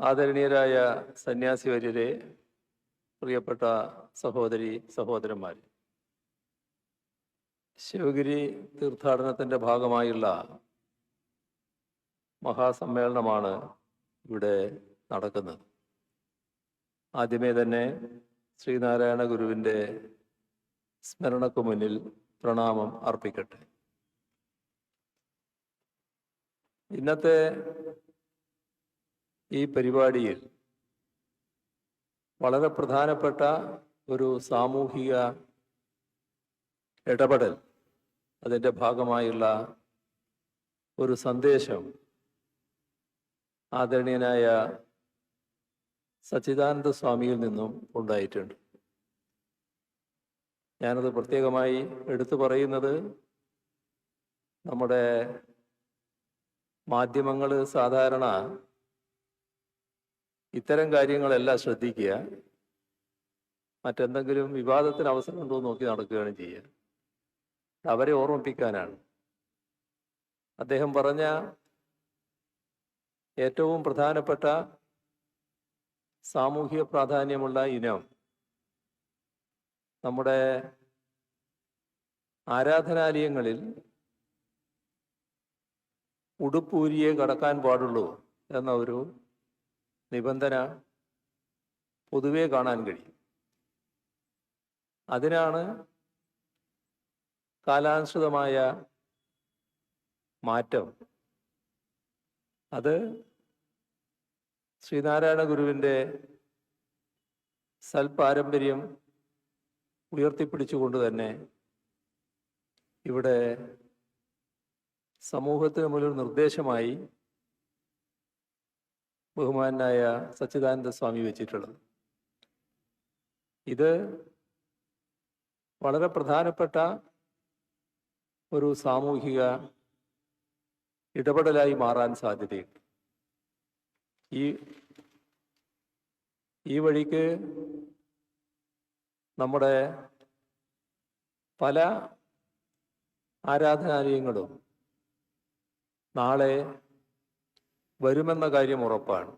ആദരണീയരായ സന്യാസിവര്യരെ, പ്രിയപ്പെട്ട സഹോദരി സഹോദരന്മാർ, ശിവഗിരി തീർത്ഥാടനത്തിൻ്റെ ഭാഗമായുള്ള മഹാസമ്മേളനമാണ് ഇവിടെ നടക്കുന്നത്. ആദ്യമേ തന്നെ ശ്രീനാരായണ ഗുരുവിൻ്റെ സ്മരണയ്ക്ക് മുന്നിൽ പ്രണാമം അർപ്പിക്കട്ടെ. ഇന്നത്തെ ഈ പരിപാടിയിൽ വളരെ പ്രധാനപ്പെട്ട ഒരു സാമൂഹിക ഇടപെടൽ, അതിൻ്റെ ഭാഗമായുള്ള ഒരു സന്ദേശം ആദരണീയനായ സച്ചിദാനന്ദ സ്വാമിയിൽ നിന്നും ഉണ്ടായിട്ടുണ്ട്. ഞാനത് പ്രത്യേകമായി എടുത്തു പറയുന്നത്, നമ്മുടെ മാധ്യമങ്ങൾ സാധാരണ ഇത്തരം കാര്യങ്ങളെല്ലാം ശ്രദ്ധിക്കുക, മറ്റെന്തെങ്കിലും വിവാദത്തിന് അവസരമുണ്ടോ എന്ന് നോക്കി നടക്കുകയാണ് ചെയ്യുക. അവരെ ഓർമ്മിപ്പിക്കാനാണ്. അദ്ദേഹം പറഞ്ഞ ഏറ്റവും പ്രധാനപ്പെട്ട സാമൂഹിക പ്രാധാന്യമുള്ള ഇനം നമ്മുടെ ആരാധനാലയങ്ങളിൽ ഉടുപ്പൂരിയെ കടക്കാൻ പാടുള്ളൂ എന്ന ഒരു നിബന്ധന പൊതുവെ കാണാൻ കഴിയും. അതിനാണ് കാലാനുസൃതമായ മാറ്റം. അത് ശ്രീനാരായണ ഗുരുവിൻ്റെ സൽപാരമ്പര്യം ഉയർത്തിപ്പിടിച്ചുകൊണ്ട് തന്നെ ഇവിടെ സമൂഹത്തിന് മുന്നിൽ നിർദ്ദേശമായി ബഹുമാനായ സച്ചിദാനന്ദ സ്വാമി വെച്ചിട്ടുള്ളത്. ഇത് വളരെ പ്രധാനപ്പെട്ട ഒരു സാമൂഹിക ഇടപെടലായി മാറാൻ സാധ്യതയുണ്ട്. ഈ വഴിക്ക് നമ്മുടെ പല ആരാധനാലയങ്ങളും നാളെ വരുമെന്ന കാര്യം ഉറപ്പാണ്.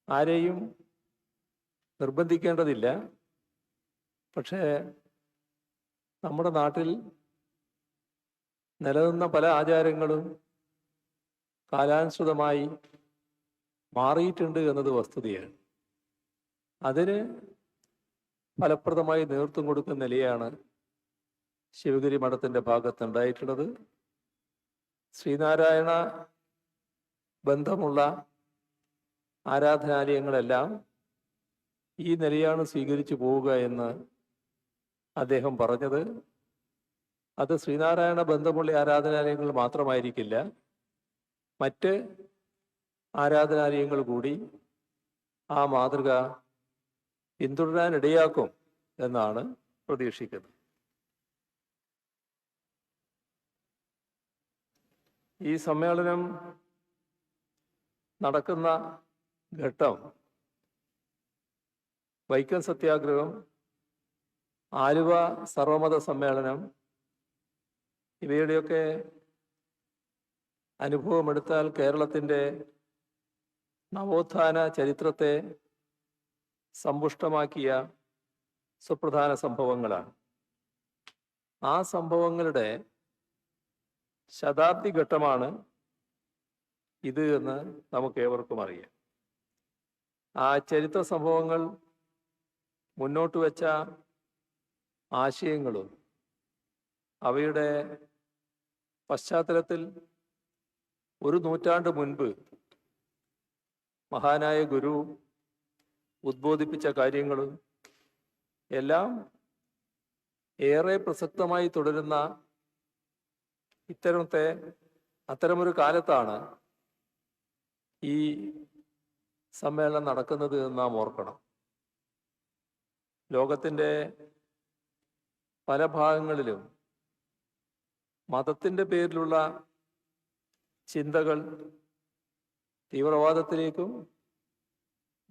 ആരെയും നിർബന്ധിക്കേണ്ടതില്ല. പക്ഷേ നമ്മുടെ നാട്ടിൽ നിലനിന്ന പല ആചാരങ്ങളും കാലാനുസൃതമായി മാറിയിട്ടുണ്ട് എന്നത് വസ്തുതയാണ്. അതിന് ഫലപ്രദമായി നേതൃത്വം കൊടുക്കുന്ന നിലയാണ് ശിവഗിരി മഠത്തിൻ്റെ ഭാഗത്തുണ്ടായിട്ടുള്ളത്. ശ്രീനാരായണ ബന്ധമുള്ള ആരാധനാലയങ്ങളെല്ലാം ഈ നിലയാണ് സ്വീകരിച്ചു പോവുക എന്ന് അദ്ദേഹം പറഞ്ഞത്. അത് ശ്രീനാരായണ ബന്ധമുള്ള ആരാധനാലയങ്ങൾ മാത്രമായിരിക്കില്ല, മറ്റ് ആരാധനാലയങ്ങൾ കൂടി ആ മാതൃക പിന്തുടരാനിടയാക്കും എന്നാണ് പ്രതീക്ഷിക്കുന്നത്. ഈ സമ്മേളനം നടക്കുന്ന ഘട്ടം വൈക്കം സത്യാഗ്രഹം, ആലുവ സർവമത സമ്മേളനം, ഇവയുടെയൊക്കെ അനുഭവമെടുത്താൽ കേരളത്തിൻ്റെ നവോത്ഥാന ചരിത്രത്തെ സമ്പുഷ്ടമാക്കിയ സുപ്രധാന സംഭവങ്ങളാണ്. ആ സംഭവങ്ങളുടെ ശതാബ്ദി ഘട്ടമാണ് ഇത് എന്ന് നമുക്ക് ഏവർക്കും അറിയാം. ആ ചരിത്ര സംഭവങ്ങൾ മുന്നോട്ട് വെച്ച ആശയങ്ങളും അവയുടെ പശ്ചാത്തലത്തിൽ ഒരു നൂറ്റാണ്ട് മുൻപ് മഹാനായ ഗുരു ഉദ്ബോധിപ്പിച്ച കാര്യങ്ങളും എല്ലാം ഏറെ പ്രസക്തമായി തുടരുന്ന അത്തരമൊരു കാലത്താണ് ഈ സമ്മേളനം നടക്കുന്നത് എന്ന് നാം ഓർക്കണം. ലോകത്തിൻ്റെ പല ഭാഗങ്ങളിലും മതത്തിൻ്റെ പേരിലുള്ള ചിന്തകൾ തീവ്രവാദത്തിലേക്കും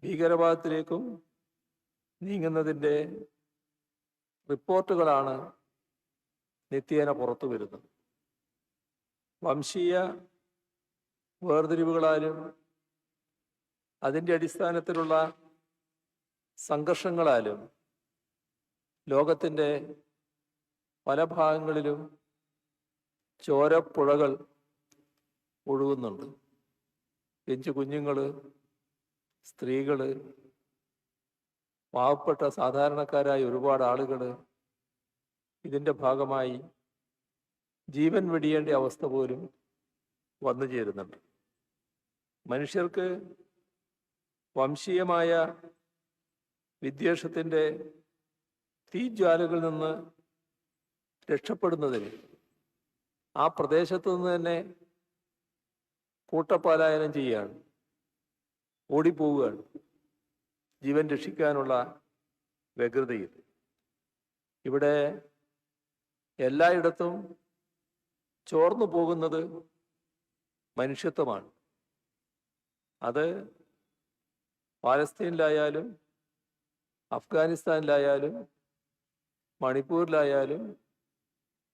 ഭീകരവാദത്തിലേക്കും നീങ്ങുന്നതിൻ്റെ റിപ്പോർട്ടുകളാണ് നിത്യേന പുറത്തു വരുന്നത്. വംശീയ വേർതിരിവുകളാലും അതിൻ്റെ അടിസ്ഥാനത്തിലുള്ള സംഘർഷങ്ങളാലും ലോകത്തിൻ്റെ പല ഭാഗങ്ങളിലും ചോരപ്പുഴകൾ ഒഴുകുന്നുണ്ട്. പിഞ്ചു കുഞ്ഞുങ്ങൾ, സ്ത്രീകൾ, പാവപ്പെട്ട സാധാരണക്കാരായ ഒരുപാട് ആളുകൾ ഇതിൻ്റെ ഭാഗമായി ജീവൻ വെടിയേണ്ട അവസ്ഥ പോലും വന്നു ചേരുന്നുണ്ട്. മനുഷ്യർക്ക് വംശീയമായ വിദ്വേഷത്തിൻ്റെ തീജ്വാലകളിൽ നിന്ന് രക്ഷപ്പെടുന്നതിന് ആ പ്രദേശത്തു നിന്ന് തന്നെ കൂട്ടപ്പലായനം ചെയ്യുകയാണ്, ഓടിപ്പോവുകയാണ് ജീവൻ രക്ഷിക്കാനുള്ള വ്യഗ്രതയിൽ. ഇവിടെ എല്ലായിടത്തും ചോർന്നു പോകുന്നത് മനുഷ്യത്വമാണ്. അത് പാലസ്തീനിലായാലും അഫ്ഗാനിസ്ഥാനിലായാലും മണിപ്പൂരിലായാലും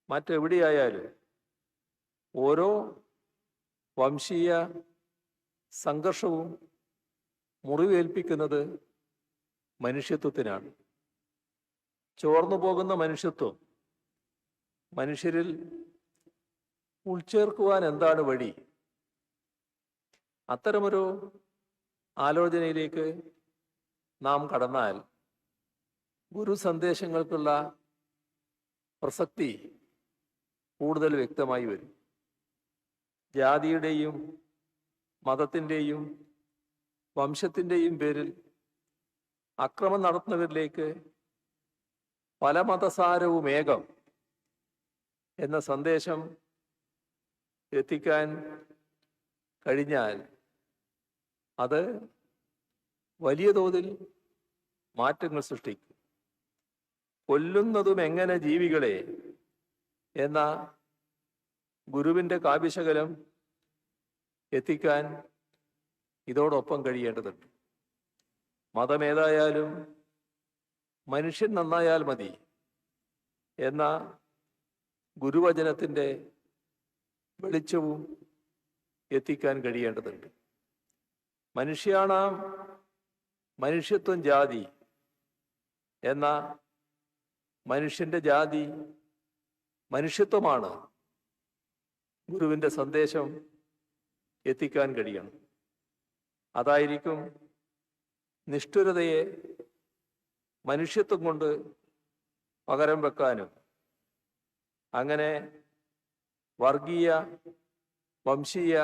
മറ്റെവിടെയായാലും ഓരോ വംശീയ സംഘർഷവും മുറിവേൽപ്പിക്കുന്നത് മനുഷ്യത്വത്തിനാണ്. ചോർന്നു പോകുന്ന മനുഷ്യത്വം മനുഷ്യരിൽ ഉൾച്ചേർക്കുവാൻ എന്താണ് വഴി? അത്തരമൊരു ആലോചനയിലേക്ക് നാം കടന്നാൽ ഗുരു സന്ദേശങ്ങൾക്കുള്ള പ്രസക്തി കൂടുതൽ വ്യക്തമായി വരും. ജാതിയുടെയും മതത്തിൻ്റെയും വംശത്തിൻ്റെയും പേരിൽ അക്രമം നടത്തുന്നവരിലേക്ക് പല മതസാരവും ഏകം എന്ന സന്ദേശം എത്തിക്കാൻ കഴിഞ്ഞാൽ അത് വലിയ തോതിൽ മാറ്റങ്ങൾ സൃഷ്ടിക്കും. കൊല്ലുന്നതും എങ്ങനെ ജീവികളെ എന്ന ഗുരുവിൻ്റെ കാവ്യശകലം എത്തിക്കാൻ ഇതോടൊപ്പം കഴിയേണ്ടതുണ്ട്. മതമേതായാലും മനുഷ്യൻ നന്നായാൽ മതി എന്ന ഗുരുവചനത്തിൻ്റെ വെളിച്ചവും എത്തിക്കാൻ കഴിയേണ്ടതുണ്ട്. മനുഷ്യാണാം മനുഷ്യത്വം ജാതി എന്ന മനുഷ്യൻ്റെ ജാതി മനുഷ്യത്വമാണ് ഗുരുവിൻ്റെ സന്ദേശം എത്തിക്കാൻ കഴിയണം. അതായിരിക്കും നിഷ്ഠുരതയെ മനുഷ്യത്വം കൊണ്ട് പകരം വെക്കാനും അങ്ങനെ വർഗീയ വംശീയ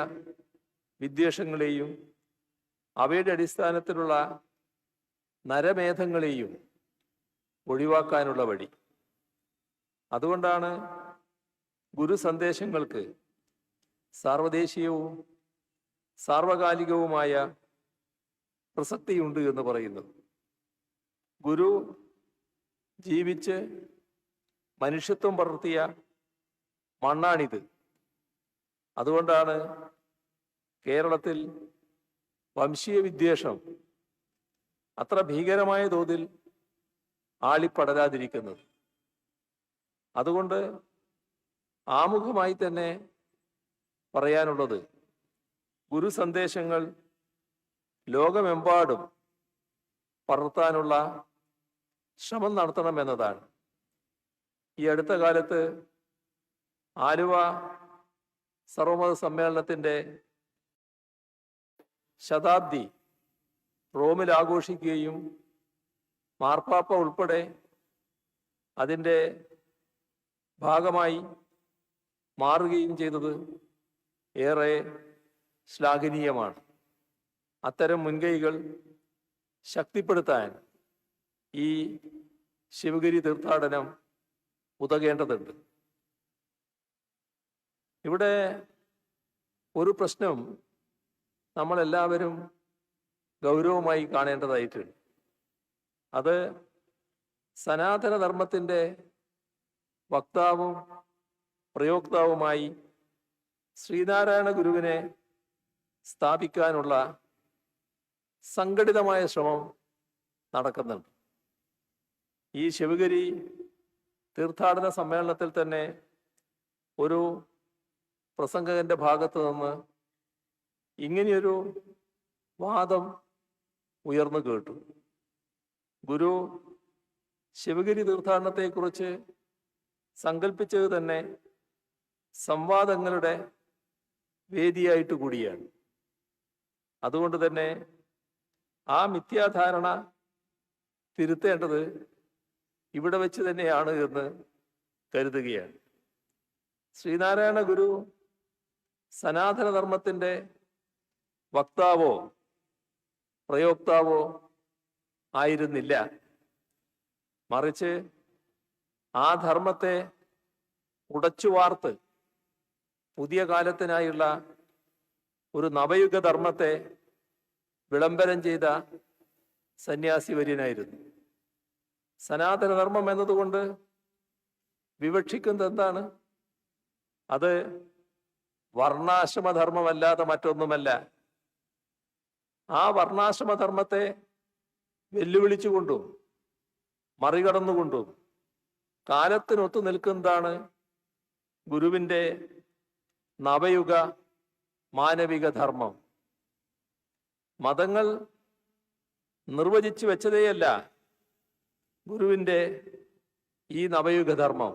വിദ്വേഷങ്ങളെയും അവയുടെ അടിസ്ഥാനത്തിലുള്ള നരമേധങ്ങളെയും ഒഴിവാക്കാനുള്ള വഴി. അതുകൊണ്ടാണ് ഗുരു സന്ദേശങ്ങൾക്ക് സാർവദേശീയവും സാർവകാലികവുമായ പ്രസക്തിയുണ്ട് എന്ന് പറയുന്നത്. ഗുരു ജീവിച്ച് മനുഷ്യത്വം പടർത്തിയ മണ്ണാണിത്. അതുകൊണ്ടാണ് കേരളത്തിൽ വംശീയ വിദ്വേഷം അത്ര ഭീകരമായ തോതിൽ ആളിപ്പടരാതിരിക്കുന്നത്. അതുകൊണ്ട് ആമുഖമായി തന്നെ പറയാനുള്ളത് ഗുരു സന്ദേശങ്ങൾ ലോകമെമ്പാടും പടർത്താനുള്ള ശ്രമം നടത്തണമെന്നതാണ്. ഈ അടുത്ത കാലത്ത് ആലുവ സർവമത സമ്മേളനത്തിൻ്റെ ശതാബ്ദി റോമിൽ ആഘോഷിക്കുകയും മാർപ്പാപ്പ ഉൾപ്പെടെ അതിൻ്റെ ഭാഗമായി മാറുകയും ചെയ്തത് ഏറെ ശ്ലാഘനീയമാണ്. അത്തരം മുൻകൈകൾ ശക്തിപ്പെടുത്താൻ ഈ ശിവഗിരി തീർത്ഥാടനം ഉതകേണ്ടതുണ്ട്. ഇവിടെ ഒരു പ്രശ്നം നമ്മളെല്ലാവരും ഗൗരവമായി കാണേണ്ടതായിട്ടുണ്ട്. അത് സനാതനധർമ്മത്തിൻ്റെ വക്താവും പ്രയോക്താവുമായി ശ്രീനാരായണ ഗുരുവിനെ സ്ഥാപിക്കാനുള്ള സംഘടിതമായ ശ്രമം നടക്കുന്നുണ്ട്. ഈ ശിവഗിരി തീർത്ഥാടന സമ്മേളനത്തിൽ തന്നെ ഒരു പ്രസംഗകന്റെ ഭാഗത്ത് നിന്ന് ഇങ്ങനെയൊരു വാദം ഉയർന്നു കേട്ടു. ഗുരു ശിവഗിരി തീർത്ഥാടനത്തെക്കുറിച്ച് സങ്കല്പിച്ചത് തന്നെ സംവാദങ്ങളുടെ വേദിയായിട്ട് കൂടിയാണ്. അതുകൊണ്ട് തന്നെ ആ മിഥ്യാധാരണ തിരുത്തേണ്ടത് ഇവിടെ വെച്ച് തന്നെയാണ് എന്ന് കരുതുകയാണ്. ശ്രീനാരായണ ഗുരു സനാതനധർമ്മത്തിൻ്റെ വക്താവോ പ്രയോക്താവോ ആയിരുന്നില്ല. മറിച്ച് ആ ധർമ്മത്തെ ഉടച്ചുവാർത്ത് പുതിയ കാലത്തിനായുള്ള ഒരു നവയുഗ ധർമ്മത്തെ വിളംബരം ചെയ്ത സന്യാസി വര്യനായിരുന്നു. സനാതനധർമ്മം എന്നതുകൊണ്ട് വിവക്ഷിക്കുന്നത് എന്താണ്? അത് വർണ്ണാശ്രമധർമ്മമല്ലാതെ മറ്റൊന്നുമല്ല. ആ വർണ്ണാശ്രമധർമ്മത്തെ വെല്ലുവിളിച്ചുകൊണ്ടും മറികടന്നുകൊണ്ടും കാലത്തിനൊത്തു നിൽക്കുന്നതാണ് ഗുരുവിൻ്റെ നവയുഗ മാനവിക ധർമ്മം. മതങ്ങൾ നിർവചിച്ചു വെച്ചതേയല്ല ഗുരുവിൻ്റെ ഈ നവയുഗ ധർമ്മം.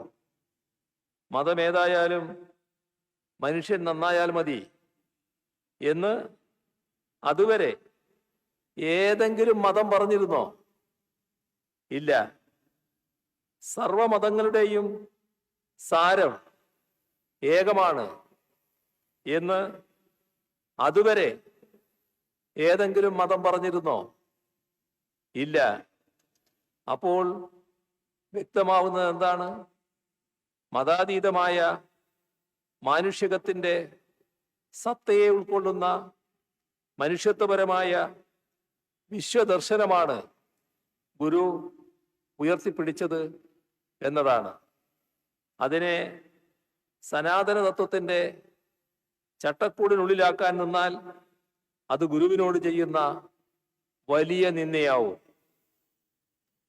മതമേതായാലും മനുഷ്യൻ നന്നായാൽ മതി എന്ന് അതുവരെ ഏതെങ്കിലും മതം പറഞ്ഞിരുന്നോ? ഇല്ല. സർവമതങ്ങളുടെയും സാരം ഏകമാണ് എന്ന് അതുവരെ ഏതെങ്കിലും മതം പറഞ്ഞിരുന്നോ? ഇല്ല. അപ്പോൾ വ്യക്തമാവുന്നത് എന്താണ്? മതാതീതമായ മാനുഷികത്തിൻ്റെ സത്തയെ ഉൾക്കൊള്ളുന്ന മനുഷ്യത്വപരമായ വിശ്വദർശനമാണ് ഗുരു ഉയർത്തിപ്പിടിച്ചത് എന്നതാണ്. അതിനെ സനാതന തത്വത്തിൻ്റെ ചട്ടക്കൂടിനുള്ളിലാക്കാൻ നിന്നാൽ അത് ഗുരുവിനോട് ചെയ്യുന്ന വലിയ നിന്ദയാവും.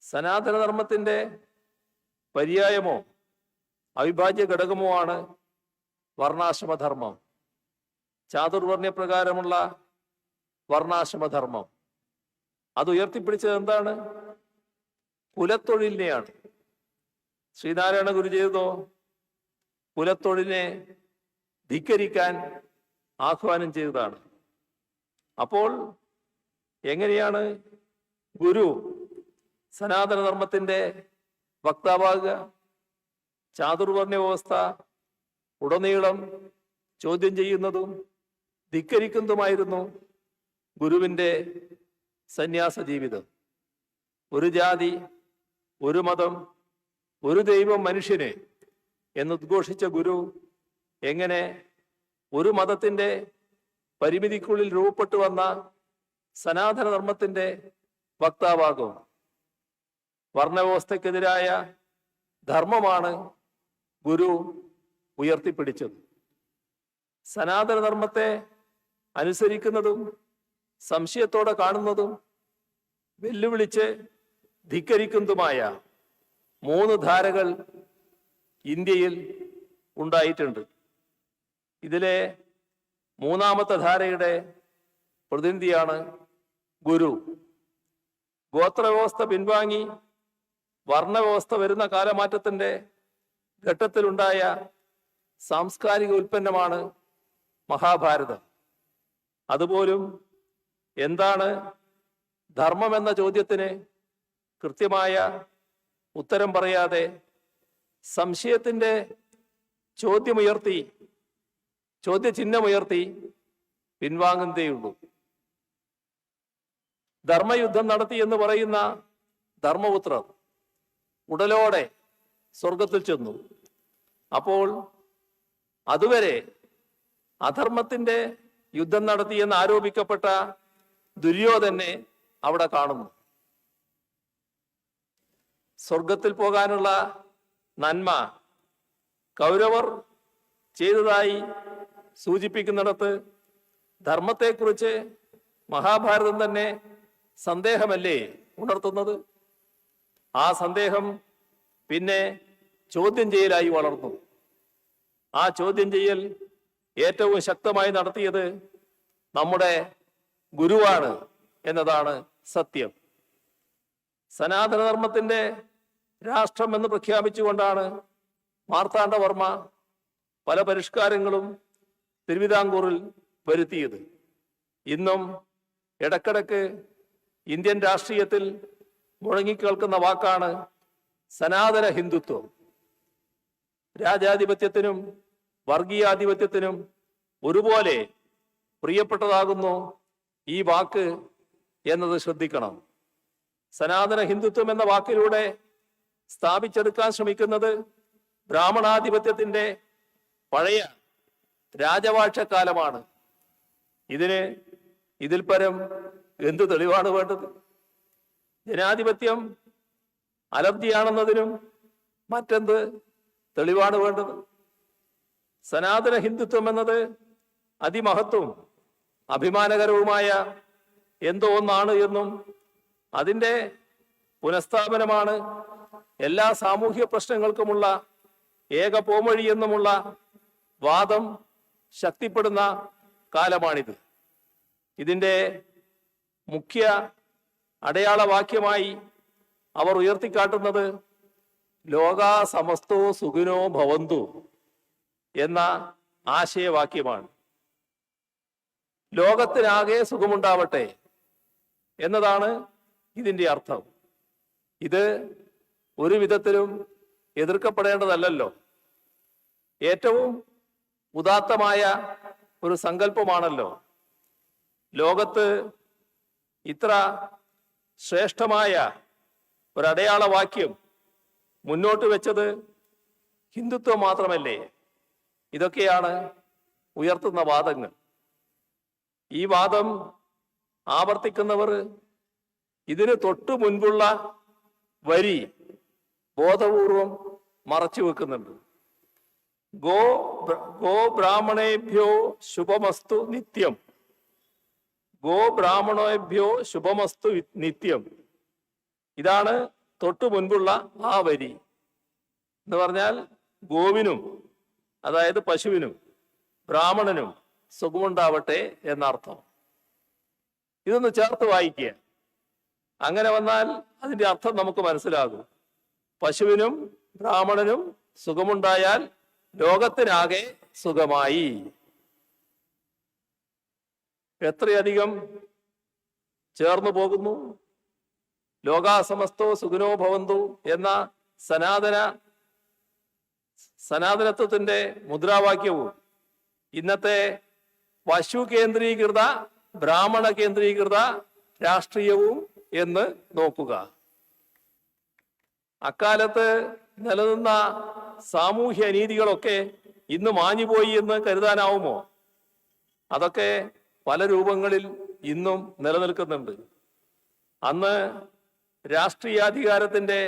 സനാതനധർമ്മത്തിൻ്റെ പര്യായമോ അവിഭാജ്യ ഘടകമോ ആണ് വർണ്ണാശ്രമധർമ്മം. ചാതുർവർണ്ണ്യപ്രകാരമുള്ള വർണ്ണാശ്രമധർമ്മം അത് ഉയർത്തിപ്പിടിച്ചത് എന്താണ്? കുലത്തൊഴിലിനെയാണ്. ശ്രീനാരായണ ഗുരു ചെയ്തതോ കുലത്തൊഴിലിനെ ധിക്കരിക്കാൻ ആഹ്വാനം ചെയ്തതാണ്. അപ്പോൾ എങ്ങനെയാണ് ഗുരു സനാതനധർമ്മത്തിൻ്റെ വക്താവാകുക? ചാതുർവർണ്ണ്യ വ്യവസ്ഥ ഉടനീളം ചോദ്യം ചെയ്യുന്നതും ധിക്കരിക്കുന്നതുമായിരുന്നു ഗുരുവിൻ്റെ സന്യാസ ജീവിതം. ഒരു ജാതി, ഒരു മതം, ഒരു ദൈവം മനുഷ്യന് എന്നുദ്ഘോഷിച്ച ഗുരു എങ്ങനെ ഒരു മതത്തിൻ്റെ പരിമിതിക്കുള്ളിൽ രൂപപ്പെട്ടു വന്ന സനാതനധർമ്മത്തിൻ്റെ വക്താവാകും? വർണ്ണവ്യവസ്ഥക്കെതിരായ ധർമ്മമാണ് ഗുരു ഉയർത്തിപ്പിടിച്ചത്. സനാതനധർമ്മത്തെ അനുസരിക്കുന്നതും സംശയത്തോടെ കാണുന്നതും വെല്ലുവിളിച്ച് ധിക്കരിക്കുന്നതുമായ 3 ധാരകൾ ഇന്ത്യയിൽ ഉണ്ടായിട്ടുണ്ട്. ഇതിലെ 3ാമത്തെ ധാരയുടെ പ്രതിനിധിയാണ് ഗുരു. ഗോത്രവ്യവസ്ഥ പിൻവാങ്ങി വർണ്ണവ്യവസ്ഥ വരുന്ന കാലമാറ്റത്തിൻ്റെ ഘട്ടത്തിലുണ്ടായ സാംസ്കാരിക ഉൽപ്പന്നമാണ് മഹാഭാരതം. അതുപോലും എന്താണ് ധർമ്മം എന്ന ചോദ്യത്തിന് കൃത്യമായ ഉത്തരം പറയാതെ സംശയത്തിൻ്റെ ചോദ്യചിഹ്നമുയർത്തി പിൻവാങ്ങുന്നതേയുള്ളൂ. ധർമ്മയുദ്ധം നടത്തി എന്ന് പറയുന്ന ധർമ്മപുത്രർ ഉടലോടെ സ്വർഗത്തിൽ ചെന്നു. അപ്പോൾ അതുവരെ അധർമ്മത്തിൻ്റെ യുദ്ധം നടത്തിയെന്ന് ആരോപിക്കപ്പെട്ട ദുര്യോധനെ അവിടെ കാണുന്നു. സ്വർഗത്തിൽ പോകാനുള്ള നന്മ കൗരവർ ചെയ്തതായി സൂചിപ്പിക്കുന്നിടത്ത് ധർമ്മത്തെക്കുറിച്ച് മഹാഭാരതം തന്നെ സന്ദേഹമല്ലേ ഉണർത്തുന്നത്? ആ സന്ദേഹം പിന്നെ ചോദ്യം ചെയ്യലായി വളർന്നു. ആ ചോദ്യം ചെയ്യൽ ഏറ്റവും ശക്തമായി നടത്തിയത് നമ്മുടെ ഗുരുവാണ് എന്നതാണ് സത്യം. സനാതനധർമ്മത്തിന്റെ രാഷ്ട്രം എന്ന് പ്രഖ്യാപിച്ചുകൊണ്ടാണ് മാർത്താണ്ഡവർമ്മ പല പരിഷ്കാരങ്ങളും തിരുവിതാംകൂറിൽ വരുത്തിയത്. ഇന്നും ഇടക്കിടക്ക് ഇന്ത്യൻ രാഷ്ട്രീയത്തിൽ മുഴങ്ങിക്കേൾക്കുന്ന വാക്കാണ് സനാതന ഹിന്ദുത്വം. രാജാധിപത്യത്തിനും വർഗീയാധിപത്യത്തിനും ഒരുപോലെ പ്രിയപ്പെട്ടതാകുന്നു ഈ വാക്ക് എന്നത് ശ്രദ്ധിക്കണം. സനാതന ഹിന്ദുത്വം എന്ന വാക്കിലൂടെ സ്ഥാപിച്ചെടുക്കാൻ ശ്രമിക്കുന്നത് ബ്രാഹ്മണാധിപത്യത്തിന്റെ പഴയ രാജവാഴ്ചക്കാലമാണ്. ഇതിൽ പരം എന്ത് തെളിവാണ് വേണ്ടത്? ജനാധിപത്യം അലബ്ധിയാണെന്നതിനും മറ്റെന്ത് തെളിവാണ് വേണ്ടത്? സനാതന ഹിന്ദുത്വം എന്നത് അതിമഹത്വവും അഭിമാനകരവുമായ എന്തോ ഒന്നാണ് എന്നും അതിൻ്റെ പുനഃസ്ഥാപനമാണ് എല്ലാ സാമൂഹ്യ പ്രശ്നങ്ങൾക്കുമുള്ള ഏക പോംവഴി എന്നുമുള്ള വാദം ശക്തിപ്പെടുന്ന കാലമാണിത്. ഇതിൻ്റെ മുഖ്യ അടയാളവാക്യമായി അവർ ഉയർത്തിക്കാട്ടുന്നത് ലോകാ സമസ്തോ സുഖിനോ ഭവന്തു എന്ന ആശയവാക്യമാണ്. ലോകത്തിനാകെ സുഖമുണ്ടാവട്ടെ എന്നതാണ് ഇതിൻ്റെ അർത്ഥം. ഇത് ഒരു വിധത്തിലും എതിർക്കപ്പെടേണ്ടതല്ലല്ലോ. ഏറ്റവും ഉദാത്തമായ ഒരു സങ്കല്പമാണല്ലോ. ലോകത്ത് ഇത്ര ശ്രേഷ്ഠമായ ഒരു അടയാളവാക്യം മുന്നോട്ട് വെച്ചത് ഹിന്ദുത്വം മാത്രമല്ലേ? ഇതൊക്കെയാണ് ഉയർത്തുന്ന വാദങ്ങൾ. ഈ വാദം ആവർത്തിക്കുന്നവർ ഇതിന് തൊട്ടു മുൻപുള്ള വരി ബോധപൂർവം മറച്ചു വെക്കുന്നുണ്ട്. ഗോ ബ്രാഹ്മണേഭ്യോ ശുഭമസ്തു നിത്യം. ഗോ ബ്രാഹ്മണേഭ്യോ ശുഭമസ്തു നിത്യം. ഇതാണ് തൊട്ടു മുൻപുള്ള ആ വരി. എന്ന് പറഞ്ഞാൽ ഗോവിനും, അതായത് പശുവിനും, ബ്രാഹ്മണനും സുഖമുണ്ടാവട്ടെ എന്നർത്ഥം. ഇതൊന്ന് ചേർത്ത് വായിക്കുക. അങ്ങനെ വന്നാൽ അതിന്റെ അർത്ഥം നമുക്ക് മനസ്സിലാകും. പശുവിനും ബ്രാഹ്മണനും സുഖമുണ്ടായാൽ ലോകത്തിനാകെ സുഖമായി. എത്രയധികം ചേർന്നു പോകുന്നു. ലോകാസമസ്തോ സുഖിനോ ഭവന്തു എന്ന സനാതനത്വത്തിന്റെ മുദ്രാവാക്യവും ഇന്നത്തെ പശു കേന്ദ്രീകൃത ബ്രാഹ്മണ കേന്ദ്രീകൃത രാഷ്ട്രീയവും എന്ന് നോക്കുക. അക്കാലത്ത് നിലനിന്ന സാമൂഹ്യ അനീതികളൊക്കെ ഇന്ന് മാഞ്ഞുപോയി എന്ന് കരുതാനാവുമോ? അതൊക്കെ പല രൂപങ്ങളിൽ ഇന്നും നിലനിൽക്കുന്നുണ്ട്. അന്ന് രാഷ്ട്രീയാധികാരത്തിന്റെ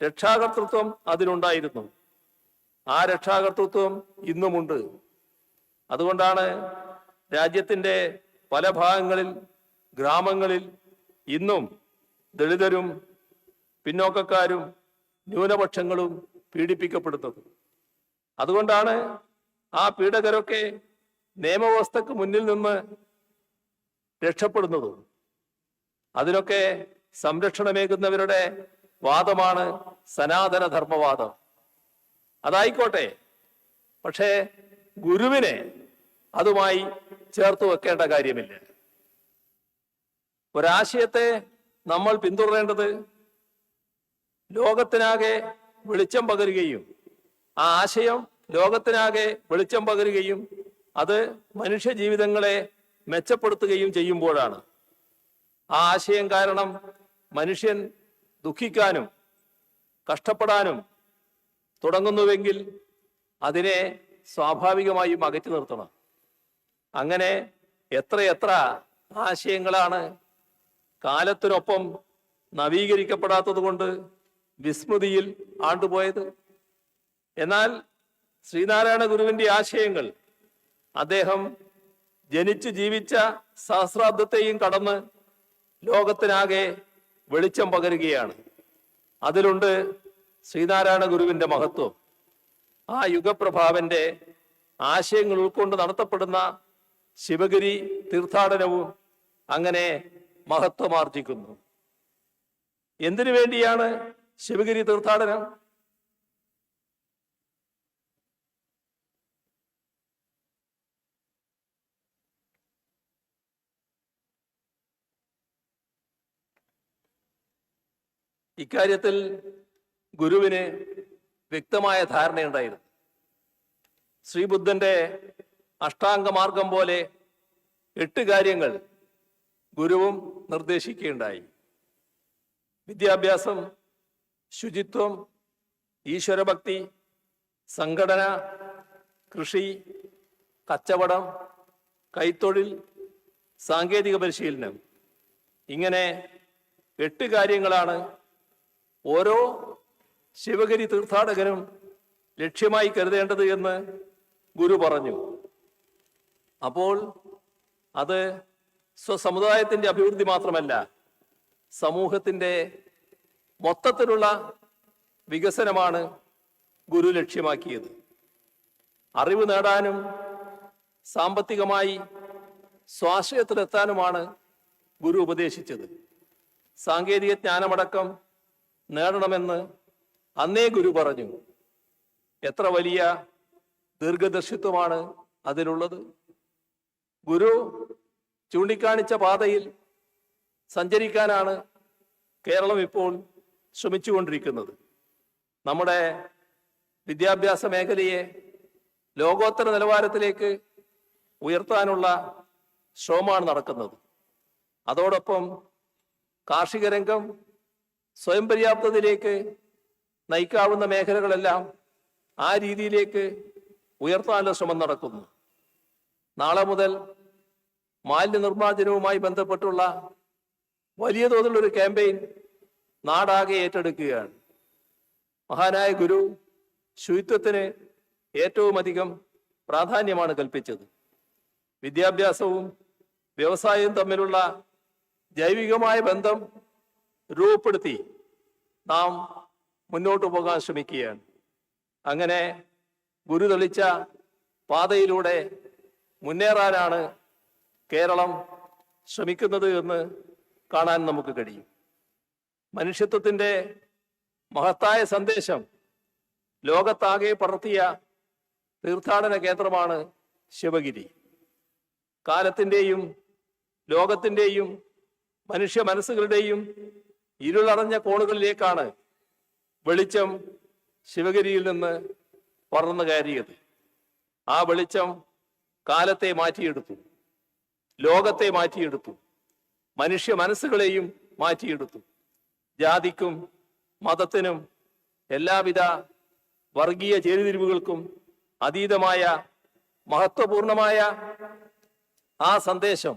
രക്ഷാകർതൃത്വം അതിനുണ്ടായിരുന്നു. ആ രക്ഷാകർതൃത്വം ഇന്നുമുണ്ട്. അതുകൊണ്ടാണ് രാജ്യത്തിന്റെ പല ഭാഗങ്ങളിൽ, ഗ്രാമങ്ങളിൽ ഇന്നും ദളിതരും പിന്നോക്കക്കാരും ന്യൂനപക്ഷങ്ങളും പീഡിപ്പിക്കപ്പെടുന്നത്. അതുകൊണ്ടാണ് ആ പീഡകരൊക്കെ നിയമവ്യവസ്ഥക്ക് മുന്നിൽ നിന്ന് രക്ഷപ്പെടുന്നതും. അതിനൊക്കെ സംരക്ഷണമേകുന്നവരുടെ വാദമാണ് സനാതന ധർമ്മവാദം. അതായിക്കോട്ടെ, പക്ഷേ ഗുരുവിനെ അതുമായി ചേർത്ത് വെക്കേണ്ട കാര്യമില്ല. ഒരാശയത്തെ നമ്മൾ പിന്തുടരേണ്ടത് ലോകത്തിനാകെ വെളിച്ചം പകരുകയും ആ ആശയം ലോകത്തിനാകെ വെളിച്ചം പകരുകയും അത് മനുഷ്യ ജീവിതങ്ങളെ മെച്ചപ്പെടുത്തുകയും ചെയ്യുമ്പോഴാണ്. ആ ആശയം കാരണം മനുഷ്യൻ ദുഃഖിക്കാനും കഷ്ടപ്പെടാനും തുടങ്ങുന്നുവെങ്കിൽ അതിനെ സ്വാഭാവികമായും അകറ്റി നിർത്തണം. അങ്ങനെ എത്രയെത്ര ആശയങ്ങളാണ് കാലത്തിനൊപ്പം നവീകരിക്കപ്പെടാത്തത് കൊണ്ട് വിസ്മൃതിയിൽ ആണ്ടുപോയത്. എന്നാൽ ശ്രീനാരായണ ഗുരുവിന്റെ ആശയങ്ങൾ അദ്ദേഹം ജനിച്ചു ജീവിച്ച സഹസ്രാബ്ദത്തെയും കടന്ന് ലോകത്തിനാകെ വെളിച്ചം പകരുകയാണ്. അതിലുണ്ട് ശ്രീനാരായണ ഗുരുവിന്റെ മഹത്വം. ആ യുഗപ്രഭാവന്റെ ആശയങ്ങൾ ഉൾക്കൊണ്ട് നടത്തപ്പെടുന്ന ശിവഗിരി തീർത്ഥാടനവും അങ്ങനെ മഹത്വമാർജിക്കുന്നു. എന്തിനു വേണ്ടിയാണ് ശിവഗിരി തീർത്ഥാടനം? ഇക്കാര്യത്തിൽ ഗുരുവിന് വ്യക്തമായ ധാരണയുണ്ടായിരുന്നു. ശ്രീബുദ്ധന്റെ അഷ്ടാംഗമാർഗം പോലെ 8 കാര്യങ്ങൾ ഗുരുവും നിർദ്ദേശിക്കുകയുണ്ടായി. വിദ്യാഭ്യാസം, ശുചിത്വം, ഈശ്വരഭക്തി, സംഘടന, കൃഷി, കച്ചവടം, കൈത്തൊഴിൽ, സാങ്കേതിക പരിശീലനം. ഇങ്ങനെ 8 കാര്യങ്ങളാണ് ഓരോ ശിവഗിരി തീർത്ഥാടകനും ലക്ഷ്യമായി കരുതേണ്ടത് എന്ന് ഗുരു പറഞ്ഞു. അപ്പോൾ അത് സ്വസമുദായത്തിന്റെ അഭിവൃദ്ധി മാത്രമല്ല, സമൂഹത്തിന്റെ മൊത്തത്തിലുള്ള വികസനമാണ് ഗുരു ലക്ഷ്യമാക്കിയത്. അറിവ് നേടാനും സാമ്പത്തികമായി സ്വാശ്രയത്തിലെത്താനുമാണ് ഗുരു ഉപദേശിച്ചത്. സാങ്കേതിക ജ്ഞാനമടക്കം നേടണമെന്ന് അന്നേ ഗുരു പറഞ്ഞു. എത്ര വലിയ ദീർഘദർശിത്വമാണ് അതിലുള്ളത്! ഗുരു ചൂണ്ടിക്കാണിച്ച പാതയിൽ സഞ്ചരിക്കാനാണ് കേരളം ഇപ്പോൾ ശ്രമിച്ചുകൊണ്ടിരിക്കുന്നത്. നമ്മുടെ വിദ്യാഭ്യാസ മേഖലയെ ലോകോത്തര നിലവാരത്തിലേക്ക് ഉയർത്താനുള്ള ശ്രമമാണ് നടക്കുന്നത്. അതോടൊപ്പം കാർഷിക രംഗം സ്വയം പര്യാപ്തതയിലേക്ക് നയിക്കാവുന്ന മേഖലകളെല്ലാം ആ രീതിയിലേക്ക് ഉയർത്താനുള്ള ശ്രമം നടക്കുന്നു. നാളെ മുതൽ മാലിന്യ നിർമ്മാർജ്ജനവുമായി ബന്ധപ്പെട്ടുള്ള വലിയ തോതിലുള്ളൊരു ക്യാമ്പയിൻ നാടാകെ ഏറ്റെടുക്കുകയാണ്. മഹാനായ ഗുരു ശുചിത്വത്തിന് ഏറ്റവും അധികം പ്രാധാന്യമാണ് കൽപ്പിച്ചത്. വിദ്യാഭ്യാസവും വ്യവസായവും തമ്മിലുള്ള ജൈവികമായ ബന്ധം രൂപപ്പെടുത്തി നാം മുന്നോട്ട് പോകാൻ ശ്രമിക്കുകയാണ്. അങ്ങനെ ഗുരു തെളിച്ച പാതയിലൂടെ മുന്നേറാനാണ് കേരളം ശ്രമിക്കുന്നത് എന്ന് കാണാൻ നമുക്ക് കഴിയും. മനുഷ്യത്വത്തിന്റെ മഹത്തായ സന്ദേശം ലോകത്താകെ പടർത്തിയ തീർത്ഥാടന കേന്ദ്രമാണ് ശിവഗിരി. കാലത്തിൻ്റെയും ലോകത്തിൻ്റെയും മനുഷ്യ മനസ്സുകളുടെയും ഇരുളടഞ്ഞ കോണുകളിലേക്കാണ് വെളിച്ചം ശിവഗിരിയിൽ നിന്ന് പടർന്നു കയറിയത്. ആ വെളിച്ചം കാലത്തെ മാറ്റിയെടുത്തു, ലോകത്തെ മാറ്റിയെടുത്തു, മനുഷ്യ മനസ്സുകളെയും മാറ്റിയെടുത്തു. ജാതിക്കും മതത്തിനും എല്ലാവിധ വർഗീയ ചേരിതിരിവുകൾക്കും അതീതമായ മഹത്വപൂർണമായ ആ സന്ദേശം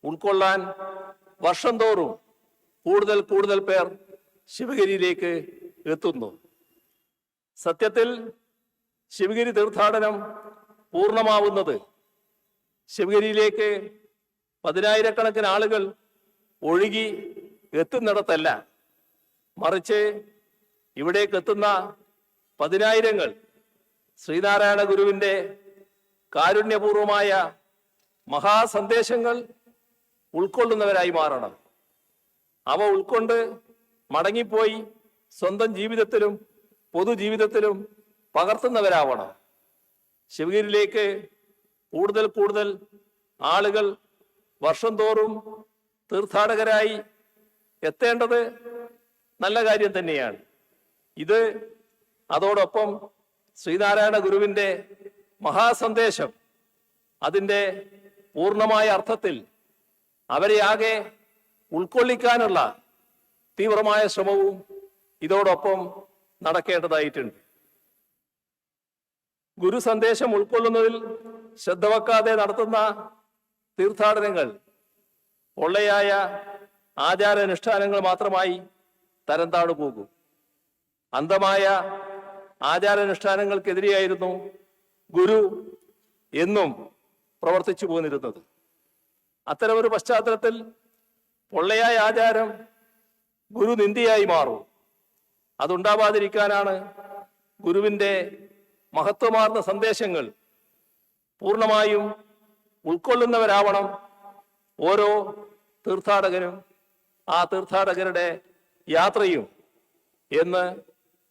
ഉൾക്കൊള്ളാൻ വർഷം തോറും കൂടുതൽ കൂടുതൽ പേർ ശിവഗിരിയിലേക്ക് എത്തുന്നു. സത്യത്തിൽ ശിവഗിരി തീർത്ഥാടനം പൂർണ്ണമാവുന്നത് ശിവഗിരിയിലേക്ക് 10,000-കണക്കിന് ആളുകൾ ഒഴുകി എത്തുന്നിടത്തല്ല, മറിച്ച് ഇവിടേക്ക് എത്തുന്ന 10,000-ങ്ങൾ ശ്രീനാരായണ ഗുരുവിന്റെ കാരുണ്യപൂർവമായ മഹാസന്ദേശങ്ങൾ ഉൾക്കൊള്ളുന്നവരായി മാറണം. അവ ഉൾക്കൊണ്ട് മടങ്ങിപ്പോയി സ്വന്തം ജീവിതത്തിലും പൊതുജീവിതത്തിലും പകർത്തുന്നവരാവണം. ശിവഗിരിയിലേക്ക് കൂടുതൽ കൂടുതൽ ആളുകൾ വർഷം തോറും തീർത്ഥാടകരായി എത്തേണ്ടത് നല്ല കാര്യം തന്നെയാണ്. ഇത് അതോടൊപ്പം ശ്രീനാരായണ ഗുരുവിന്റെ മഹാസന്ദേശം അതിൻ്റെ പൂർണ്ണമായ അർത്ഥത്തിൽ അവരെ ആകെ ഉൾക്കൊള്ളിക്കാനുള്ള തീവ്രമായ ശ്രമവും ഇതോടൊപ്പം നടക്കേണ്ടതായിട്ടുണ്ട്. ഗുരു സന്ദേശം ഉൾക്കൊള്ളുന്നതിൽ ശ്രദ്ധ വെക്കാതെ നടത്തുന്ന തീർത്ഥാടനങ്ങൾ പൊള്ളയായ ആചാരാനുഷ്ഠാനങ്ങൾ മാത്രമായി തരംതാണു പോകും. അന്ധമായ ആചാരാനുഷ്ഠാനങ്ങൾക്കെതിരെയായിരുന്നു ഗുരു എന്നും പ്രവർത്തിച്ചു പോന്നിരുന്നത്. അത്തരമൊരു പശ്ചാത്തലത്തിൽ പൊള്ളയായ ആചാരം ഗുരു നിന്ദയായി മാറും. അതുണ്ടാവാതിരിക്കാനാണ് ഗുരുവിന്റെ മഹത്വമാർന്ന സന്ദേശങ്ങൾ പൂർണ്ണമായും ഉൾക്കൊള്ളുന്നവരാവണം ഓരോ തീർത്ഥാടകനും ആ തീർത്ഥാടകരുടെ യാത്രയും എന്ന്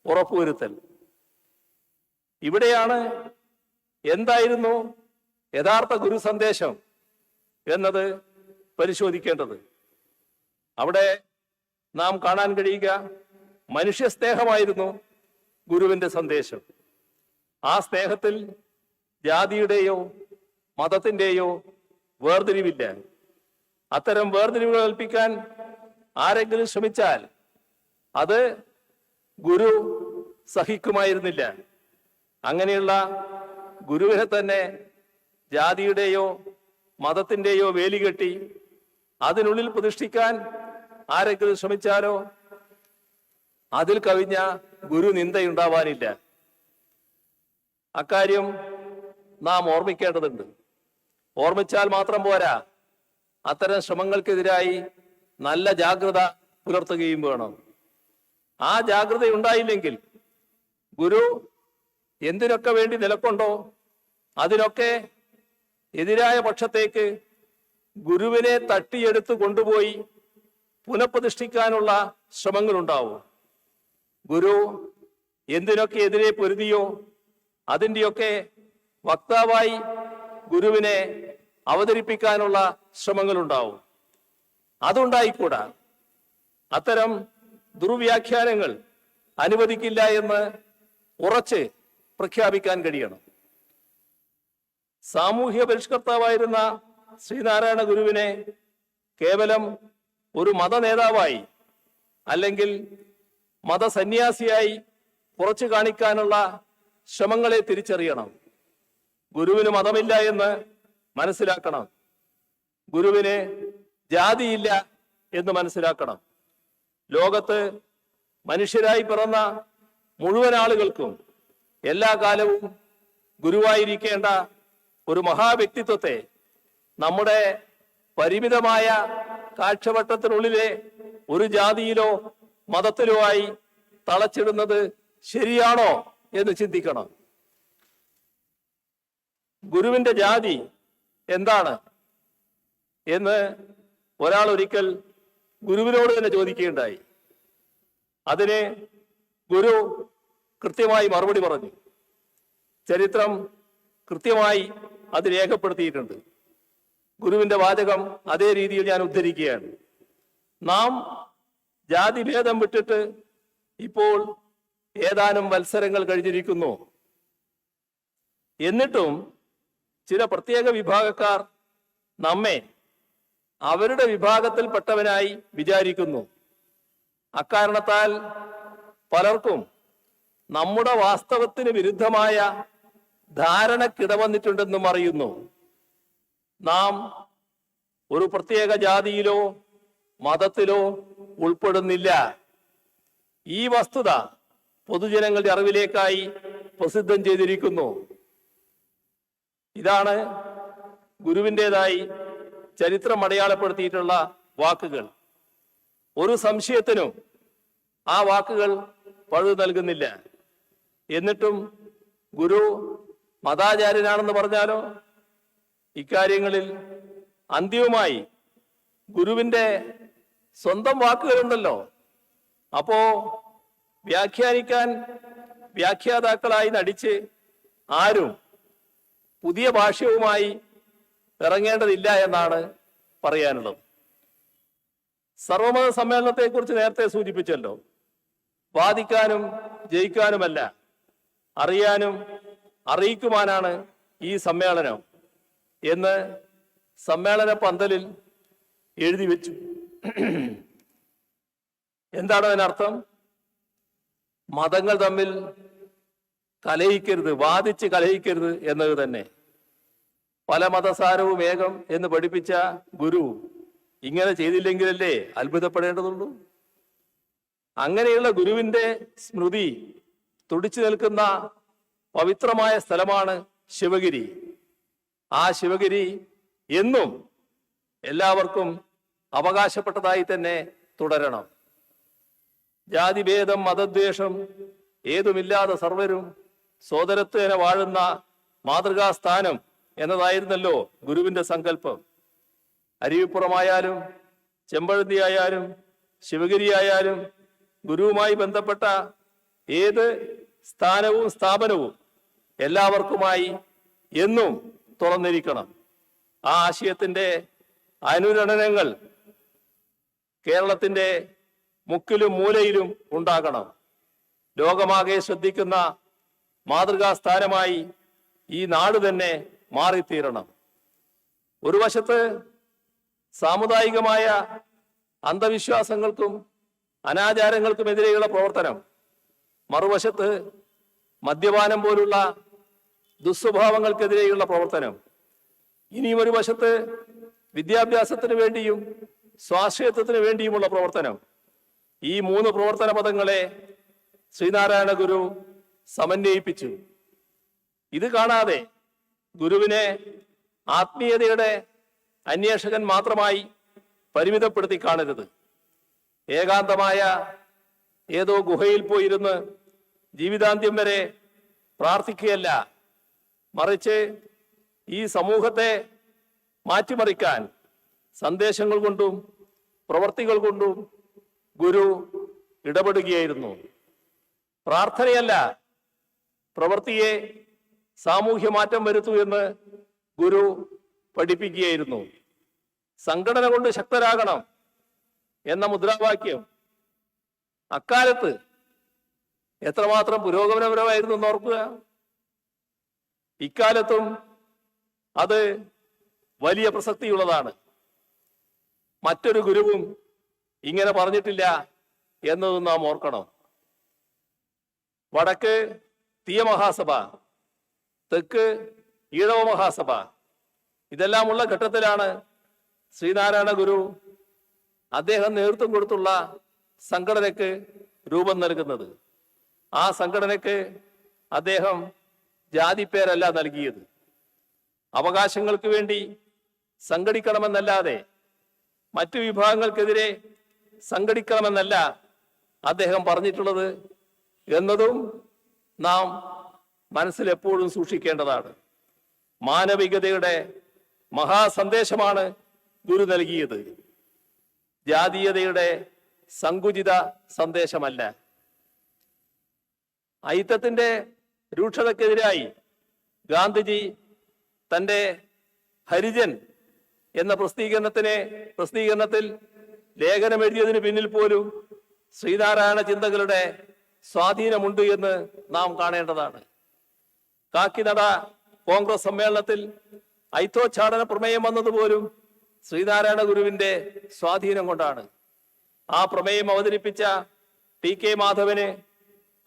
ഉറപ്പുവരുത്തൽ. ഇവിടെയാണ് എന്തായിരുന്നു യഥാർത്ഥ ഗുരു സന്ദേശം എന്നത് പരിശോധിക്കേണ്ടത്. അവിടെ നാം കാണാൻ കഴിയുക മനുഷ്യ സ്നേഹമായിരുന്നു ഗുരുവിന്റെ സന്ദേശം. ആ സ്നേഹത്തിൽ ജാതിയുടെയോ മതത്തിന്റെയോ വേർതിരിവില്ല. അത്തരം വേർതിരിവുകൾ കൽപ്പിക്കാൻ ആരെങ്കിലും ശ്രമിച്ചാൽ അത് ഗുരു സഹിക്കുമായിരുന്നില്ല. അങ്ങനെയുള്ള ഗുരുവിനെ തന്നെ ജാതിയുടെയോ മതത്തിന്റെയോ വേലി കെട്ടി അതിനുള്ളിൽ പ്രതിഷ്ഠിക്കാൻ ആരെങ്കിലും ശ്രമിച്ചാലോ അതിൽ കവിഞ്ഞ ഗുരു നിന്ദയുണ്ടാവാനില്ല. അക്കാര്യം നാം ഓർമ്മിക്കേണ്ടതുണ്ട്. ഓർമ്മിച്ചാൽ മാത്രം പോരാ, അത്തരം ശ്രമങ്ങൾക്കെതിരായി നല്ല ജാഗ്രത പുലർത്തുകയും വേണം. ആ ജാഗ്രത ഉണ്ടായില്ലെങ്കിൽ ഗുരു എന്തിനൊക്കെ വേണ്ടി നിലകൊണ്ടോ അതിനൊക്കെ എതിരായ പക്ഷത്തേക്ക് ഗുരുവിനെ തട്ടിയെടുത്ത് കൊണ്ടുപോയി പുനഃപ്രതിഷ്ഠിക്കാനുള്ള ശ്രമങ്ങളുണ്ടാവും. ഗുരു എന്തിനൊക്കെ എതിരെ പൊരുതിയോ അതിൻ്റെയൊക്കെ വക്താവായി ഗുരുവിനെ അവതരിപ്പിക്കാനുള്ള ശ്രമങ്ങളുണ്ടാവും. അതുണ്ടായിക്കൂടാ. അത്തരം ദുർവ്യാഖ്യാനങ്ങൾ അനുവദിക്കില്ല എന്ന് ഉറച്ച് പ്രഖ്യാപിക്കാൻ കഴിയണം. സാമൂഹ്യ പരിഷ്കർത്താവായിരുന്ന ശ്രീനാരായണ ഗുരുവിനെ കേവലം ഒരു മത നേതാവായി അല്ലെങ്കിൽ മതസന്യാസിയായി കുറച്ചു കാണിക്കാനുള്ള ശ്രമങ്ങളെ തിരിച്ചറിയണം. ഗുരുവിന് മതമില്ല എന്ന് മനസ്സിലാക്കണം. ഗുരുവിന് ജാതിയില്ല എന്ന് മനസ്സിലാക്കണം. ലോകത്ത് മനുഷ്യരായി പിറന്ന മുഴുവൻ ആളുകൾക്കും എല്ലാ കാലവും ഗുരുവായിരിക്കേണ്ട ഒരു മഹാവ്യക്തിത്വത്തെ നമ്മുടെ പരിമിതമായ കാഴ്ചവട്ടത്തിനുള്ളിലെ ഒരു ജാതിയിലോ മതത്തിലോ ആയി തളച്ചിടുന്നത് ശരിയാണോ എന്ന് ചിന്തിക്കണം. ഗുരുവിന്റെ ജാതി എന്താണ് എന്ന് ഒരാൾ ഒരിക്കൽ ഗുരുവിനോട് തന്നെ ചോദിക്കുകയുണ്ടായി. അതിന് ഗുരു കൃത്യമായി മറുപടി പറഞ്ഞു. ചരിത്രം കൃത്യമായി അത് രേഖപ്പെടുത്തിയിട്ടുണ്ട്. ഗുരുവിന്റെ വാചകം അതേ രീതിയിൽ ഞാൻ ഉദ്ധരിക്കുകയാണ്. നാം ജാതിഭേദം വിട്ടിട്ട് ഇപ്പോൾ ഏതാനും വത്സരങ്ങൾ കഴിഞ്ഞിരിക്കുന്നു. എന്നിട്ടും ചില പ്രത്യേക വിഭാഗക്കാർ നമ്മെ അവരുടെ വിഭാഗത്തിൽപ്പെട്ടവനായി വിചാരിക്കുന്നു. അക്കാരണത്താൽ പലർക്കും നമ്മുടെ വാസ്തവത്തിന് വിരുദ്ധമായ ധാരണക്കിടവന്നിട്ടുണ്ടെന്നും അറിയുന്നു. നാം ഒരു പ്രത്യേക ജാതിയിലോ മതത്തിലോ ഉൾപ്പെടുന്നില്ല. ഈ വസ്തുത പൊതുജനങ്ങളുടെ അറിവിലേക്കായി പ്രസിദ്ധം ചെയ്തിരിക്കുന്നു. ഇതാണ് ഗുരുവിൻ്റെതായി ചരിത്രം അടയാളപ്പെടുത്തിയിട്ടുള്ള വാക്കുകൾ. ഒരു സംശയത്തിനും ആ വാക്കുകൾ പഴുതു നൽകുന്നില്ല. എന്നിട്ടും ഗുരു മതാചാര്യനാണെന്ന് പറഞ്ഞാലോ? ഇക്കാര്യങ്ങളിൽ അന്തിമമായി ഗുരുവിന്റെ സ്വന്തം വാക്കുകളുണ്ടല്ലോ. അപ്പോ വ്യാഖ്യാനിക്കാൻ വ്യാഖ്യാതാക്കളായി നടിച്ച് ആരും പുതിയ ഭാഷ്യവുമായി ഇറങ്ങേണ്ടതില്ല എന്നാണ് പറയാനുള്ളത്. സർവമത സമ്മേളനത്തെക്കുറിച്ച് നേരത്തെ സൂചിപ്പിച്ചല്ലോ. വാദിക്കാനും ജയിക്കാനുമല്ല, അറിയാനും അറിയിക്കുവാനാണ് ഈ സമ്മേളനം എന്ന് സമ്മേളന പന്തലിൽ എഴുതി വെച്ചു. എന്താണ് അതിനർത്ഥം? മതങ്ങൾ തമ്മിൽ കലഹിക്കരുത്, വാദിച്ച് കലഹിക്കരുത് എന്നത് തന്നെ. പല മതസാരവും ഏകം എന്ന് പഠിപ്പിച്ച ഗുരു ഇങ്ങനെ ചെയ്തില്ലെങ്കിലല്ലേ അത്ഭുതപ്പെടേണ്ടതുള്ളൂ. അങ്ങനെയുള്ള ഗുരുവിന്റെ സ്മൃതി തുടിച്ചു നിൽക്കുന്ന പവിത്രമായ സ്ഥലമാണ് ശിവഗിരി. ആ ശിവഗിരി എന്നും എല്ലാവർക്കും അവകാശപ്പെട്ടതായി തന്നെ തുടരണം. ജാതിഭേദം മതദ്വേഷം ഏതുമില്ലാതെ സർവരും സോദരത്വേന വാഴുന്ന മാതൃകാസ്ഥാനം എന്നതായിരുന്നല്ലോ ഗുരുവിന്റെ സങ്കല്പം. അരുവിപ്പുറമായാലും ചെമ്പഴന്തി ആയാലും ശിവഗിരി ആയാലും ഗുരുവുമായി ബന്ധപ്പെട്ട ഏത് സ്ഥാനവും സ്ഥാപനവും എല്ലാവർക്കുമായി എന്നും തുറന്നിരിക്കണം. ആ ആശയത്തിന്റെ അനുരണനങ്ങൾ കേരളത്തിന്റെ മുക്കിലും മൂലയിലും ഉണ്ടാകണം. ലോകമാകെ ശ്രദ്ധിക്കുന്ന മാതൃകാ സ്ഥാനമായി ഈ നാട് തന്നെ മാറിത്തീരണം. ഒരു വശത്ത് സാമുദായികമായ അന്ധവിശ്വാസങ്ങൾക്കും അനാചാരങ്ങൾക്കുമെതിരെയുള്ള പ്രവർത്തനം, മറുവശത്ത് മദ്യപാനം പോലുള്ള ദുസ്വഭാവങ്ങൾക്കെതിരെയുള്ള പ്രവർത്തനം, ഇനിയും ഒരു വശത്ത് വിദ്യാഭ്യാസത്തിന് വേണ്ടിയും സ്വാശ്രയത്വത്തിന് വേണ്ടിയുമുള്ള പ്രവർത്തനം. ഈ മൂന്ന് പ്രവർത്തന പദങ്ങളെ ശ്രീനാരായണ ഗുരു സമന്വയിപ്പിച്ചു. ഇത് കാണാതെ ഗുരുവിനെ ആത്മീയതയുടെ അന്വേഷകൻ മാത്രമായി പരിമിതപ്പെടുത്തി കാണരുത്. ഏകാന്തമായ ഏതോ ഗുഹയിൽ പോയിരുന്ന് ജീവിതാന്ത്യം വരെ പ്രാർത്ഥിക്കുകയല്ല, മറിച്ച് ഈ സമൂഹത്തെ മാറ്റിമറിക്കാൻ സന്ദേശങ്ങൾ കൊണ്ടും പ്രവർത്തികൾ കൊണ്ടും ഗുരു ഇടപെടുകയായിരുന്നു. പ്രാർത്ഥനയല്ല, പ്രവൃത്തിയെ സാമൂഹ്യ മാറ്റം വരുത്തൂ എന്ന് ഗുരു പഠിപ്പിക്കുകയായിരുന്നു. സംഘടന കൊണ്ട് ശക്തരാകണം എന്ന മുദ്രാവാക്യം അക്കാലത്ത് എത്രമാത്രം പുരോഗമനപരമായിരുന്നു എന്ന് ഓർക്കുക. ഇക്കാലത്തും അത് വലിയ പ്രസക്തിയുള്ളതാണ്. മറ്റൊരു ഗുരുവും ഇങ്ങനെ പറഞ്ഞിട്ടില്ല എന്നതും നാം ഓർക്കണം. വടക്ക് തീയ മഹാസഭ, തെക്ക് ഈഴവ മഹാസഭ, ഇതെല്ലാമുള്ള ഘട്ടത്തിലാണ് ശ്രീനാരായണ ഗുരു അദ്ദേഹം നേതൃത്വം കൊടുത്തുള്ള സംഘടനയ്ക്ക് രൂപം നൽകുന്നത്. ആ സംഘടനയ്ക്ക് അദ്ദേഹം ജാതിപ്പേരല്ല നൽകിയത്. അവകാശങ്ങൾക്ക് വേണ്ടി സംഘടിക്കണമെന്നല്ലാതെ മറ്റു വിഭാഗങ്ങൾക്കെതിരെ സംഘടിക്കണമെന്നല്ല അദ്ദേഹം പറഞ്ഞിട്ടുള്ളത് എന്നതും നാം മനസ്സിൽ എപ്പോഴും സൂക്ഷിക്കേണ്ടതാണ്. മാനവികതയുടെ മഹാസന്ദേശമാണ് ഗുരു നൽകിയത്, ജാതീയതയുടെ സങ്കുചിത സന്ദേശമല്ല. അയിത്തത്തിന്റെ രൂക്ഷതക്കെതിരായി ഗാന്ധിജി തന്റെ ഹരിജൻ എന്ന പ്രസിദ്ധീകരണത്തിൽ ലേഖനം എഴുതിയതിന് പിന്നിൽ പോലും ശ്രീനാരായണ ചിന്തകളുടെ സ്വാധീനമുണ്ട് എന്ന് നാം കാണേണ്ടതാണ്. കാക്കിനട കോൺഗ്രസ് സമ്മേളനത്തിൽ ഐത്തോച്ചാടന പ്രമേയം വന്നതുപോലും ശ്രീനാരായണ ഗുരുവിന്റെ സ്വാധീനം കൊണ്ടാണ്. ആ പ്രമേയം അവതരിപ്പിച്ച ടി.കെ. മാധവന്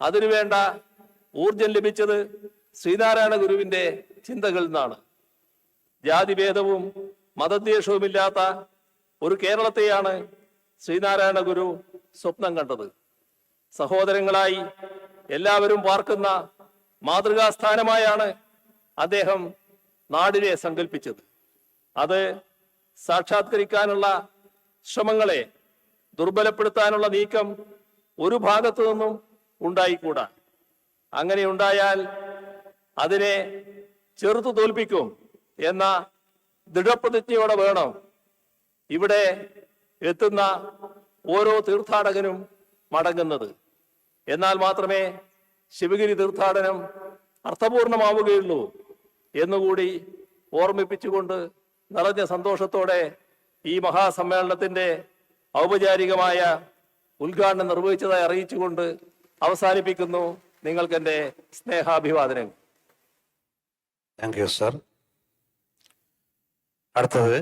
അതിനുവേണ്ട ഊർജം ലഭിച്ചത് ശ്രീനാരായണ ഗുരുവിന്റെ ചിന്തകളിൽ നിന്നാണ്. ജാതിഭേദവും മതദ്വേഷവുമില്ലാത്ത ഒരു കേരളത്തെയാണ് ശ്രീനാരായണ ഗുരു സ്വപ്നം കണ്ടത്. സഹോദരങ്ങളായി എല്ലാവരും പാർക്കുന്ന മാതൃകാസ്ഥാനമായാണ് അദ്ദേഹം നാടിനെ സങ്കല്പിച്ചത്. അത് സാക്ഷാത്കരിക്കാനുള്ള ശ്രമങ്ങളെ ദുർബലപ്പെടുത്താനുള്ള നീക്കം ഒരു ഭാഗത്തു നിന്നും ഉണ്ടായിക്കൂടാ. അങ്ങനെ ഉണ്ടായാൽ അതിനെ ചെറുത്തു തോൽപ്പിക്കും എന്ന ദൃഢപ്രതിജ്ഞയോടെ വേണം ഇവിടെ എത്തുന്ന ഓരോ തീർത്ഥാടകനും മടങ്ങുന്നത്. എന്നാൽ മാത്രമേ ശിവഗിരി തീർത്ഥാടനം അർത്ഥപൂർണമാവുകയുള്ളൂ എന്നുകൂടി ഓർമ്മിപ്പിച്ചുകൊണ്ട് നിറഞ്ഞ സന്തോഷത്തോടെ ഈ മഹാസമ്മേളനത്തിന്റെ ഔപചാരികമായ ഉദ്ഘാടനം നിർവഹിച്ചതായി അറിയിച്ചുകൊണ്ട് അവസാനിപ്പിക്കുന്നു. നിങ്ങൾക്ക് എൻ്റെ സ്നേഹാഭിവാദനങ്ങൾ. Thank you sir. അടുത്തത്